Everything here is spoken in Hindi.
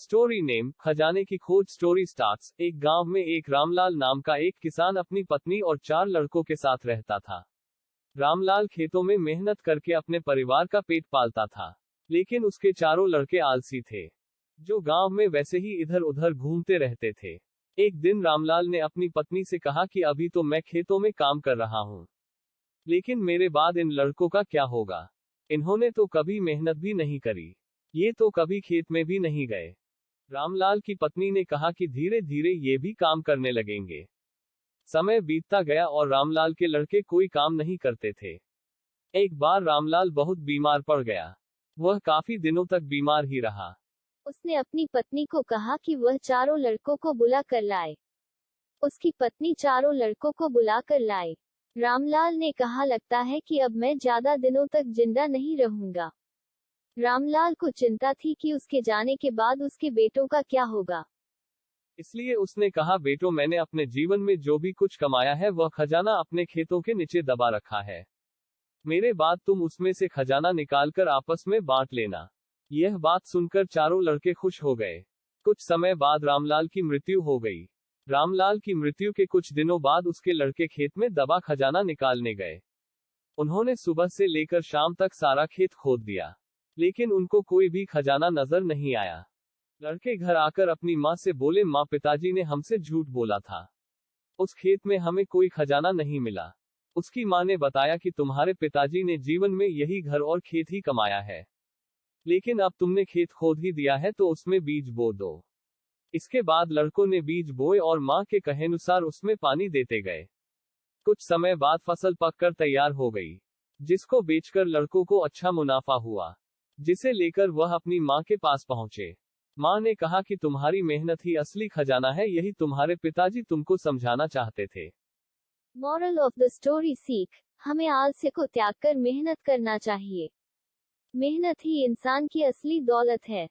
स्टोरी नेम खजाने की खोज स्टोरी स्टार्ट्स। एक गांव में एक रामलाल नाम का एक किसान अपनी पत्नी और 4 लड़कों के साथ रहता था। रामलाल खेतों में मेहनत करके अपने परिवार का पेट पालता था, लेकिन उसके चारों लड़के आलसी थे, जो गांव में वैसे ही इधर उधर घूमते रहते थे। एक दिन रामलाल ने अपनी पत्नी से कहा कि अभी तो मैं खेतों में काम कर रहा हूँ, लेकिन मेरे बाद इन लड़कों का क्या होगा? इन्होंने तो कभी मेहनत भी नहीं करी, ये तो कभी खेत में भी नहीं गए। रामलाल की पत्नी ने कहा कि धीरे धीरे ये भी काम करने लगेंगे। समय बीतता गया और रामलाल के लड़के कोई काम नहीं करते थे। एक बार रामलाल बहुत बीमार पड़ गया। वह काफी दिनों तक बीमार ही रहा। उसने अपनी पत्नी को कहा कि वह चारों लड़कों को बुला कर लाए। उसकी पत्नी चारों लड़कों को बुला कर लाए। रामलाल ने कहा, लगता है कि अब मैं ज्यादा दिनों तक जिंदा नहीं रहूंगा। रामलाल को चिंता थी कि उसके जाने के बाद उसके बेटों का क्या होगा। इसलिए उसने कहा, बेटो, मैंने अपने जीवन में जो भी कुछ कमाया है वह खजाना अपने खेतों के नीचे दबा रखा है। मेरे बाद तुम उसमें से खजाना निकालकर आपस में बांट लेना। यह बात सुनकर चारों लड़के खुश हो गए। कुछ समय बाद रामलाल की मृत्यु हो गई। रामलाल की मृत्यु के कुछ दिनों बाद उसके लड़के खेत में दबा खजाना निकालने गए। उन्होंने सुबह से लेकर शाम तक सारा खेत खोद दिया, लेकिन उनको कोई भी खजाना नजर नहीं आया। लड़के घर आकर अपनी माँ से बोले, माँ, पिताजी ने हमसे झूठ बोला था। उस खेत में हमें कोई खजाना नहीं मिला। उसकी माँ ने बताया कि तुम्हारे पिताजी ने जीवन में यही घर और खेत ही कमाया है, लेकिन अब तुमने खेत खोद ही दिया है तो उसमें बीज बो दो। इसके बाद लड़कों ने बीज बोए और माँ के कहेनुसार उसमें पानी देते गए। कुछ समय बाद फसल पककर तैयार हो गई, जिसको बेचकर लड़कों को अच्छा मुनाफा हुआ, जिसे लेकर वह अपनी माँ के पास पहुंचे। माँ ने कहा कि तुम्हारी मेहनत ही असली खजाना है, यही तुम्हारे पिताजी तुमको समझाना चाहते थे। मॉरल ऑफ द स्टोरी सीख, हमें आलस्य को त्याग कर मेहनत करना चाहिए। मेहनत ही इंसान की असली दौलत है।